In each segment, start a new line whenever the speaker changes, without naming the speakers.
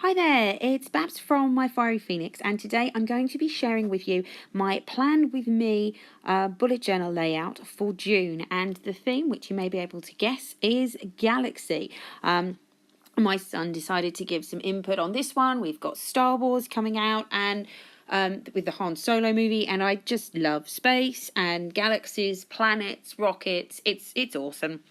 Hi there, it's Babs from My Fiery Phoenix, and today I'm going to be sharing with you my Plan With Me bullet journal layout for June. And the theme, which you may be able to guess, is Galaxy. My son decided to give some input on this one. We've got Star Wars coming out, and with the Han Solo movie, and I just love space and galaxies, planets, rockets. It's awesome.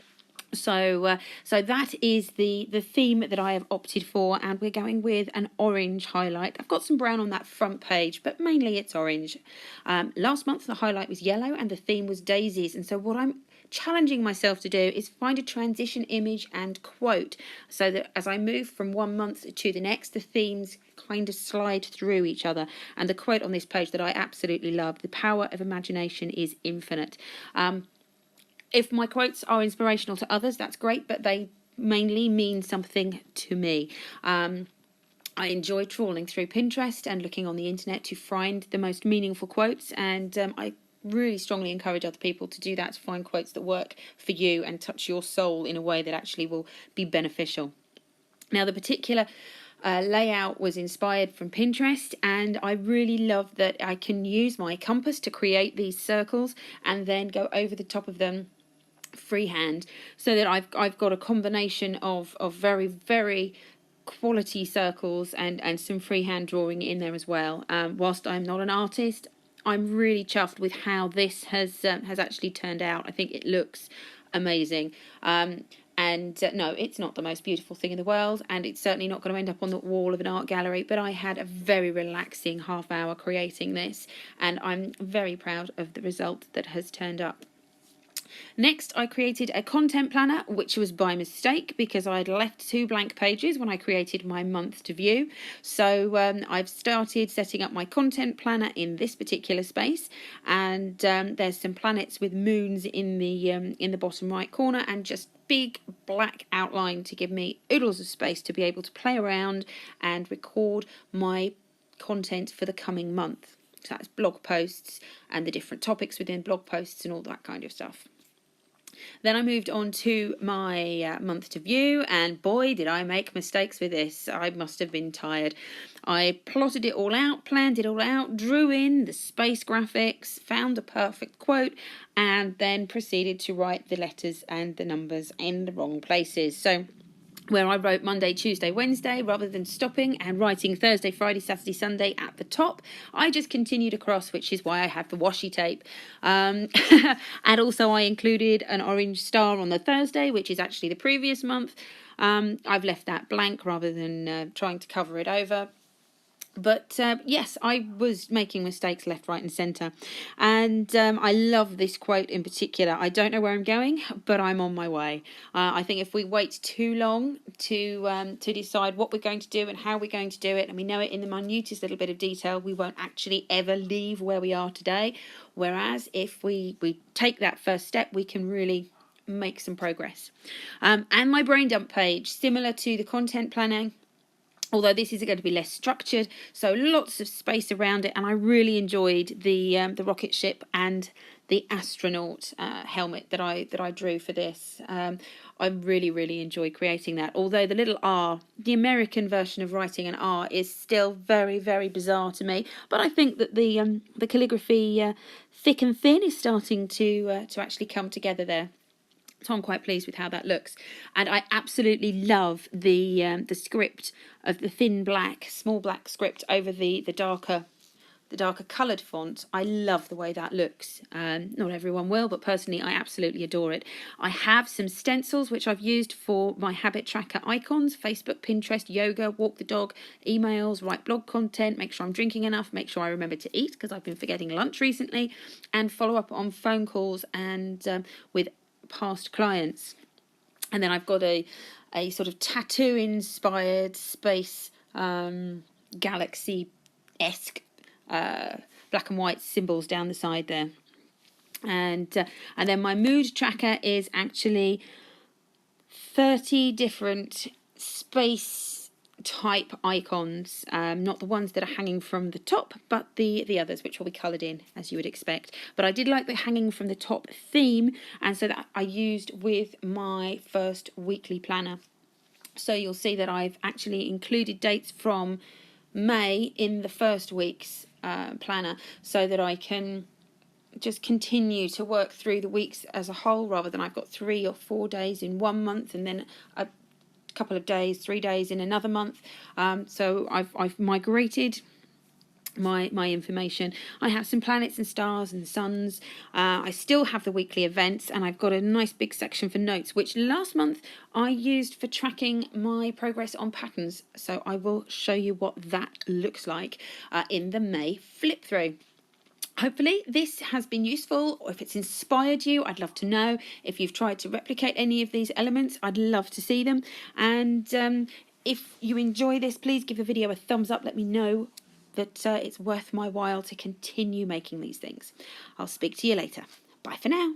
So that is the theme that I have opted for, and we're going with an orange highlight. I've got some brown on that front page, but mainly it's orange. Last month the highlight was yellow and the theme was daisies, and so what I'm challenging myself to do is find a transition image and quote, so that as I move from one month to the next, the themes kind of slide through each other. And the quote on this page that I absolutely love: "The power of imagination is infinite." If my quotes are inspirational to others, that's great, but they mainly mean something to me. I enjoy trawling through Pinterest and looking on the internet to find the most meaningful quotes, and I really strongly encourage other people to do that, to find quotes that work for you and touch your soul in a way that actually will be beneficial. Now, the particular layout was inspired from Pinterest, and I really love that I can use my compass to create these circles and then go over the top of them freehand, so that I've got a combination of very, very quality circles and some freehand drawing in there as well. Whilst I'm not an artist, I'm really chuffed with how this has actually turned out. I think it looks amazing. No, it's not the most beautiful thing in the world, and it's certainly not going to end up on the wall of an art gallery, but I had a very relaxing half hour creating this, and I'm very proud of the result that has turned up. Next, I created a content planner, which was by mistake because I'd left 2 blank pages when I created my month to view. So I've started setting up my content planner in this particular space, and there's some planets with moons in the bottom right corner, and just big black outline to give me oodles of space to be able to play around and record my content for the coming month. So that's blog posts and the different topics within blog posts and all that kind of stuff. Then I moved on to my month to view, and boy, did I make mistakes with this. I must have been tired. I plotted it all out, planned it all out, drew in the space graphics, found the perfect quote, and then proceeded to write the letters and the numbers in the wrong places. So where I wrote Monday, Tuesday, Wednesday, rather than stopping and writing Thursday, Friday, Saturday, Sunday at the top, I just continued across, which is why I have the washi tape. And also I included an orange star on the Thursday, which is actually the previous month. I've left that blank rather than trying to cover it over. But yes, I was making mistakes left, right and centre. And I love this quote in particular. I don't know where I'm going, but I'm on my way. I think if we wait too long to decide what we're going to do and how we're going to do it, and we know it in the minutest little bit of detail, we won't actually ever leave where we are today. Whereas if we take that first step, we can really make some progress. And my brain dump page, similar to the content planning, although this is going to be less structured, so lots of space around it, and I really enjoyed the rocket ship and the astronaut helmet that I drew for this. I really enjoyed creating that. Although the little R, the American version of writing an R, is still very, very bizarre to me. But I think that the calligraphy, thick and thin, is starting to actually come together there. So I'm quite pleased with how that looks, and I absolutely love the script of the thin black, small black script over the darker coloured font. I love the way that looks. Not everyone will, but personally I absolutely adore it. I have some stencils which I've used for my habit tracker icons: Facebook, Pinterest, yoga, walk the dog, emails, write blog content, make sure I'm drinking enough, make sure I remember to eat because I've been forgetting lunch recently, and follow up on phone calls and with past clients. And then I've got a sort of tattoo inspired space galaxy-esque black and white symbols down the side there. And then my mood tracker is actually 30 different space type icons, not the ones that are hanging from the top, but the others, which will be coloured in as you would expect. But I did like the hanging from the top theme, and so that I used with my first weekly planner. So you'll see that I've actually included dates from May in the first week's planner, so that I can just continue to work through the weeks as a whole, rather than I've got 3 or 4 days in one month and then a couple of days, 3 days in another month. So I've migrated my information. I have some planets and stars and suns. I still have the weekly events, and I've got a nice big section for notes, which last month I used for tracking my progress on patterns. So I will show you what that looks like in the May flip through. Hopefully this has been useful, or if it's inspired you, I'd love to know. If you've tried to replicate any of these elements, I'd love to see them. And if you enjoy this, please give the video a thumbs up. Let me know that it's worth my while to continue making these things. I'll speak to you later. Bye for now.